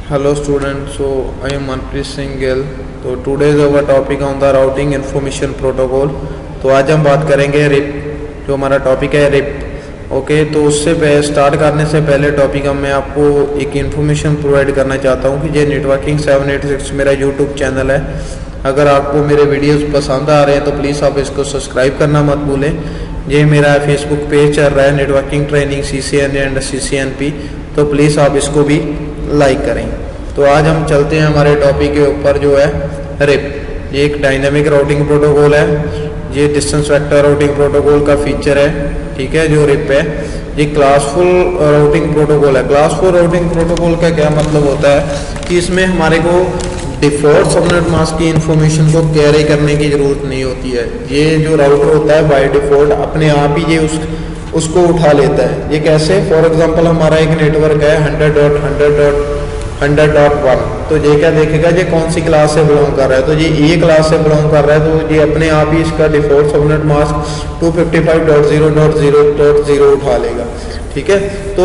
Hello students, so I am Manpreet Singh Gill. तो today's our topic on the routing information protocol. तो आज हम बात करेंगे रिप, जो हमारा टॉपिक है रिप। ओके, तो उससे स्टार्ट करने से पहले टॉपिक मैं आपको एक इन्फॉर्मेशन प्रोवाइड करना चाहता हूँ कि ये नेटवर्किंग 786 मेरा यूट्यूब चैनल है। अगर आपको मेरे वीडियोस पसंद आ रहे हैं तो प्लीज़ आप इसको सब्सक्राइब करना मत भूलें। ये मेरा फेसबुक पेज चल रहा है networking training CCN and CCNP, तो प्लीज़ आप इसको भी लाइक करें। तो आज हम चलते हैं हमारे टॉपिक के ऊपर जो है रिप। ये एक डायनेमिक राउटिंग प्रोटोकॉल है, ये डिस्टेंस वेक्टर राउटिंग प्रोटोकॉल का फीचर है। ठीक है, जो रिप है ये क्लासफुल राउटिंग प्रोटोकॉल है। क्लासफुल राउटिंग प्रोटोकॉल का क्या मतलब होता है कि इसमें हमारे को डिफॉल्ट सबनेट मास्क की इंफॉर्मेशन को कैरी करने की ज़रूरत नहीं होती है। ये जो राउटर होता है बाय डिफॉल्ट अपने आप ही ये उसको उठा लेता है। ये कैसे? फॉर एग्जांपल हमारा एक नेटवर्क है 100.100.100.1, तो ये क्या देखेगा ये कौन सी क्लास से बिलोंग कर रहा है। तो ये ए क्लास से बिलोंग कर रहा है, तो ये अपने आप ही इसका डिफॉल्ट सबनेट मास्क 255.0.0.0 उठा लेगा। ठीक है, तो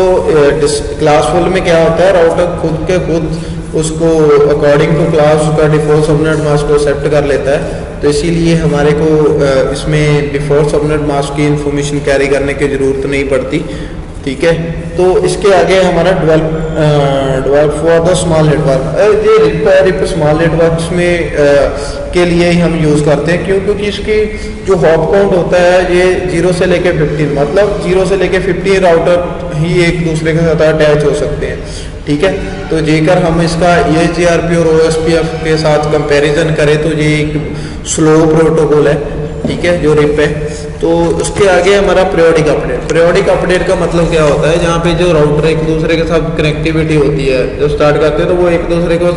क्लासफुल में क्या होता है, राउटर खुद उसको अकॉर्डिंग टू क्लास उसका डिफॉल्ट सबनेट मास्क को एक्सेप्ट कर लेता है। तो इसीलिए हमारे को इसमें डिफॉल्ट सबनेट मास्क की इंफॉर्मेशन कैरी करने की ज़रूरत नहीं पड़ती। ठीक है, तो इसके आगे हमारा develop for the small network. ये रिप स्मॉल नेटवर्क्स में के लिए ही हम यूज़ करते हैं। क्यों? क्योंकि इसकी जो हॉप काउंट होता है ये 0 से लेके 15, मतलब 0 से लेके 15 राउटर ही एक दूसरे के साथ अटैच हो सकते हैं। ठीक है, तो जेकर हम इसका EIGRP और OSPF के साथ कंपैरिजन करें तो ये एक स्लो प्रोटोकॉल है। ठीक है, जो रिप है। तो उसके आगे हमारा पीरियोडिक अपडेट। पीरियोडिक अपडेट का मतलब क्या होता है, जहाँ पे जो राउटर एक दूसरे के साथ कनेक्टिविटी होती है, जो स्टार्ट करते हैं तो वो एक दूसरे को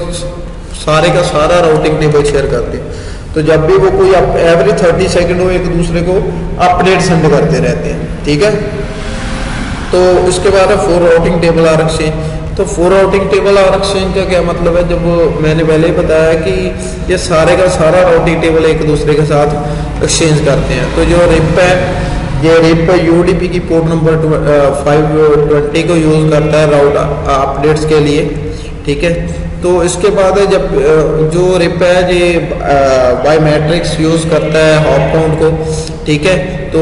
सारे का सारा राउटिंग टेबल शेयर करते हैं। तो जब भी वो कोई एवरी 30 सेकेंड वो एक दूसरे को अपडेट सेंड करते रहते हैं। ठीक है, तो इसके बाद है फोर राउटिंग टेबल आरक्षण। तो फोर राउटिंग टेबल आरक्षण का क्या मतलब है, जब मैंने पहले ही बताया कि ये सारे का सारा राउटिंग टेबल एक दूसरे के साथ एक्सचेंज करते हैं। तो जो रिप है ये रिप UDP की पोर्ट नंबर 520 को यूज़ करता है राउट अपडेट्स के लिए। ठीक है, तो इसके बाद है जब जो रिप है ये बाय मैट्रिक्स यूज़ करता है हॉप काउंट को। ठीक है, तो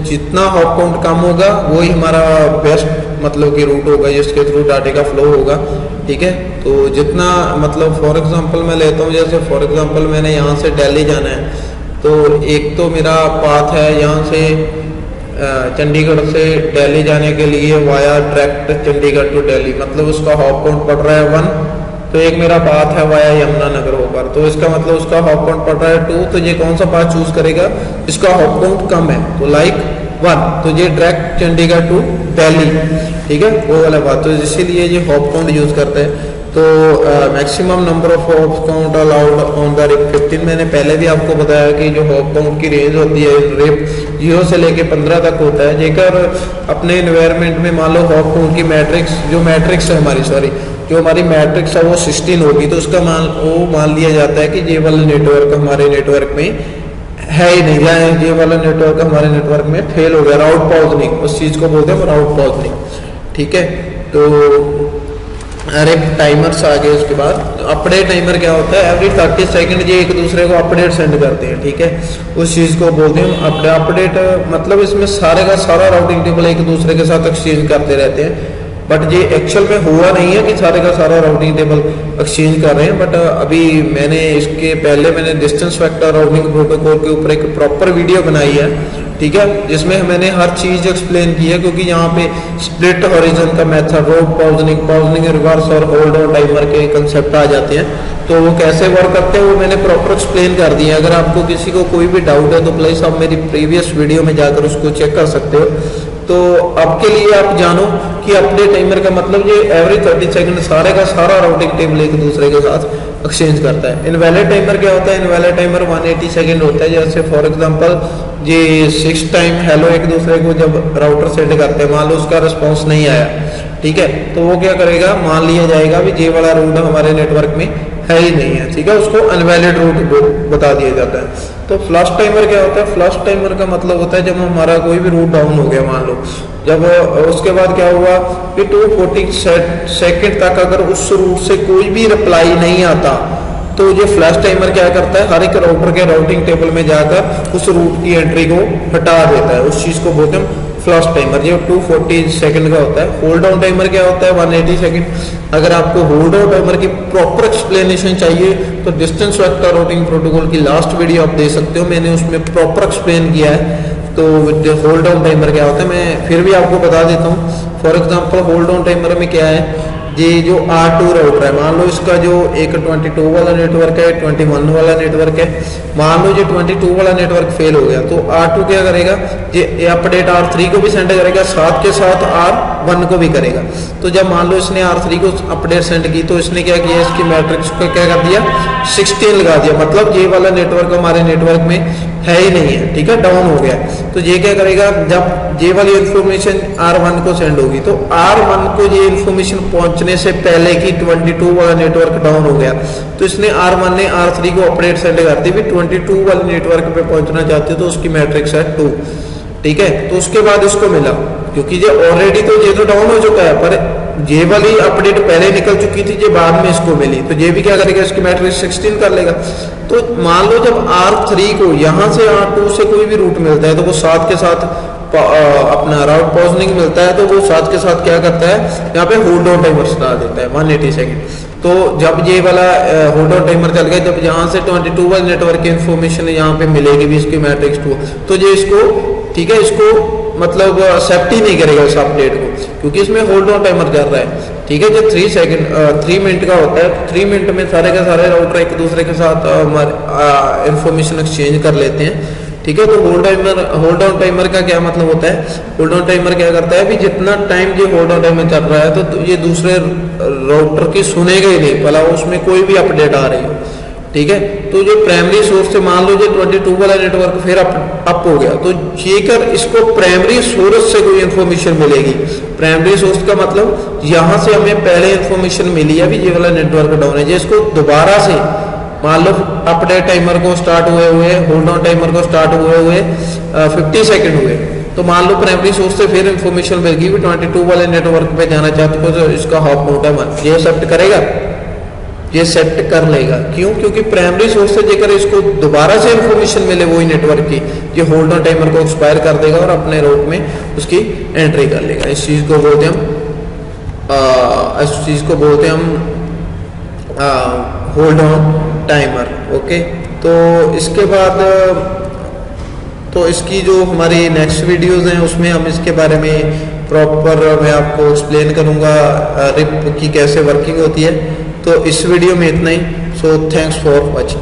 जितना हॉप काउंट कम होगा वही हमारा बेस्ट मतलब कि रूट होगा जिसके थ्रू डाटा का फ्लो होगा। ठीक है, तो जितना मतलब फॉर एग्जांपल मैं लेता हूँ, जैसे फॉर एग्जांपल मैंने यहाँ से दिल्ली जाना है, तो एक तो मेरा पाथ है यहाँ से चंडीगढ़ से दिल्ली जाने के लिए via direct Chandigarh to Delhi, मतलब उसका हॉप काउंट पड़ रहा है 1। तो एक मेरा पाथ है वाया यमुनानगर होकर, तो इसका मतलब उसका हॉप काउंट पड़ रहा है 2। तो ये कौन सा पाथ चूज करेगा, इसका हॉप काउंट कम है, तो लाइक 1, तो ये डायरेक्ट चंडीगढ़ टू दिल्ली। ठीक है, वो वाला बात। तो इसीलिए ये हॉप काउंट यूज करते हैं। तो maximum number of hop count allowed on the RIP 15। मैंने पहले भी आपको बताया कि जो हॉप काउंट की रेंज होती है रिप 0 से लेके 15 तक होता है। जेकर अपने इन्वायरमेंट में मान लो हॉप काउंट की मैट्रिक्स जो हमारी मैट्रिक्स है वो 16 होगी, तो उसका मान लिया जाता है कि ये वाला नेटवर्क हमारे नेटवर्क में है ही नहीं, जाए ये वाला नेटवर्क हमारे नेटवर्क में फेल हो गया, राउट पॉइजनिंग, उस चीज को बोलते हैं राउट पॉइजनिंग। ठीक है, तो रिप टाइमर्स आ गए। उसके बाद अपडेट टाइमर क्या होता है, एवरी 30 सेकंड ये एक दूसरे को अपडेट सेंड करते हैं। ठीक है, उस चीज को बोलते हैं अपडेट, मतलब इसमें सारे का सारा राउटिंग टेबल एक दूसरे के साथ एक्सचेंज करते रहते हैं। बट ये एक्चुअल में हुआ नहीं है कि सारे का सारा राउटिंग टेबल एक्सचेंज कर रहे हैं। बट अभी इसके पहले मैंने डिस्टेंस वेक्टर राउटिंग प्रोटोकॉल के ऊपर एक प्रॉपर वीडियो बनाई है। ठीक है, जिसमें मैंने हर चीज एक्सप्लेन की है, क्योंकि यहाँ पे स्प्लिट हॉरिजन का मेथड, रोड पॉजिंग रिवर्स और होल्ड और टाइमर के कंसेप्ट आ जाते हैं। तो वो कैसे वर्क करते हैं वो मैंने प्रॉपर एक्सप्लेन कर दिया है। अगर आपको किसी को कोई भी डाउट है तो प्लीज आप मेरी प्रीवियस वीडियो में जाकर उसको चेक कर सकते हो। तो आपके लिए आप जानो कि अपडेट टाइमर का मतलब ये एवरी 30 सेकंड सारे का सारा राउटिंग टेबल एक दूसरे के साथ एक्सचेंज करता है। इनवैलिड टाइमर क्या होता है, इनवैलिड टाइमर 180 सेकंड होता है। जैसे फॉर एग्जांपल ये 6 टाइम हेलो एक दूसरे को जब राउटर सेंड करते हैं, मान लो उसका रिस्पॉन्स नहीं आया। ठीक है, तो वो क्या करेगा, मान लिया जाएगा भी ये वाला रूट हमारे नेटवर्क में है ही नहीं है। ठीक है, उसको अनवैलिड रूट बता दिया जाता है। तो फ्लश टाइमर क्या होता है, फ्लश टाइमर का मतलब होता है जब हमारा कोई भी रूट डाउन हो गया, मान लो जब उसके बाद क्या हुआ कि 240 सेकेंड तक अगर उस रूट से कोई भी रिप्लाई नहीं आता तो ये फ्लैश टाइमर क्या करता है, हर एक राउटर के राउटिंग टेबल में जाकर उस रूट की एंट्री को हटा देता है। उस चीज़ को बोलते हैं फ्लैश टाइमर। ये 240 सेकंड का होता है। होल्ड डाउन टाइमर क्या होता है, 180 सेकंड। अगर आपको होल्ड डाउन टाइमर की प्रॉपर एक्सप्लेनेशन चाहिए तो डिस्टेंस वेक्टर राउटिंग प्रोटोकॉल की लास्ट वीडियो आप दे सकते हो, मैंने उसमें प्रॉपर एक्सप्लेन किया है। तो होल्ड डाउन टाइमर क्या होता है मैं फिर भी आपको बता देता हूँ। For example hold down timer में क्या है, ये जो R2 राउटर है, मान लो इसका जो एक 22 वाला नेटवर्क है, 21 वाला नेटवर्क है। मान लो जो 22 वाला नेटवर्क फेल हो गया तो R2 क्या करेगा, ये अपडेट R3 को भी सेंड करेगा, साथ के साथ R1 को भी करेगा। तो जब मान लो इसने R3 को अपडेट सेंड की तो इसने क्या किया, इसकी मैट्रिक्स को क्या कर दिया, 16 लगा दिया। मतलब ये वाला नेटवर्क हमारे नेटवर्क में है ही नहीं है, ठीक है, डाउन हो गया। तो ये क्या करेगा, जब ये वाली इंफॉर्मेशन R1 को सेंड होगी तो R1 को ये इंफॉर्मेशन पहुंचने से पहले कि 22 वाला नेटवर्क डाउन हो गया तो इसने R1 ने R3 को अपडेट सेंड कर दी भी 22 वाले नेटवर्क पे पहुंचना चाहते हो तो उसकी मैट्रिक्स है 2, ठीक है। तो उसके बाद इसको मिला, क्योंकि ये ऑलरेडी तो ये तो डाउन हो चुका है, पर ये वाली अपडेट पहले निकल चुकी थी, ये बाद में इसको मिली, तो ये भी क्या करेगा, इसकी मैट्रिक्स 16 कर लेगा। तो मान लो जब R3 को यहाँ से R2 से कोई भी रूट मिलता है तो वो साथ के साथ अपना राउट पॉजिशनिंग मिलता है तो वो साथ के साथ क्या करता है, यहाँ पे होल्ड डाउन टाइमर चला देता है 180 सेकेंड। तो जब ये वाला होल्ड डाउन टाइमर चल गया, जब यहाँ से 22 वाले नेटवर्क की इंफॉर्मेशन यहाँ पे मिलेगी भी इसकी मैट्रिक्स 2, तो ये इसको, ठीक है, इसको मतलब एक्सेप्ट ही नहीं करेगा इस अपडेट को, क्योंकि इसमें होल्ड डाउन टाइमर चल रहा है, ठीक है। जो 3 मिनट का होता है, 3 मिनट में सारे के सारे राउटर एक दूसरे के साथ इंफॉर्मेशन एक्सचेंज कर लेते हैं, ठीक है। तो होल्ड डाउन टाइमर का क्या मतलब होता है, होल्ड डाउन टाइमर क्या करता है भी जितना टाइम ये होल्ड डाउन टाइमर चल रहा है तो ये दूसरे राउटर की सुनेगा ही नहीं, भला उसमें कोई भी अपडेट आ रही हो, ठीक है। तो जो प्राइमरी सोर्स से मान लो जो 22 वाला नेटवर्क फिर अप हो गया तो जेकर इसको प्राइमरी सोर्स से कोई इन्फॉर्मेशन मिलेगी। प्राइमरी सोर्स का मतलब यहाँ से हमें पहले इन्फॉर्मेशन मिली है भी ये वाला नेटवर्क डाउन है, जो इसको दोबारा से मान लो अपडेट टाइमर को स्टार्ट हुए होल्ड डाउन टाइमर को स्टार्ट हुए 50 सेकंड हुए, तो मान लो प्राइमरी सोर्स से फिर इंफॉर्मेशन मिलेगी भी 22 वाले नेटवर्क पे जाना चाहते हो तो इसका हॉप मोड है 1, ये एक्सेप्ट करेगा, ये सेट कर लेगा। क्यों, क्योंकि प्राइमरी सोर्स से जेकर इसको दोबारा से इंफॉर्मेशन मिले वही नेटवर्क की, ये होल्ड डाउन टाइमर को एक्सपायर कर देगा और अपने रूट में उसकी एंट्री कर लेगा। इस चीज को बोलते हैं हम होल्ड ऑन टाइमर, ओके। तो इसके बाद तो इसकी जो हमारी नेक्स्ट वीडियोस हैं उसमें हम इसके बारे में प्रॉपर मैं आपको एक्सप्लेन करूंगा रिप की कैसे वर्किंग होती है। तो इस वीडियो में इतना ही। So thanks for watching.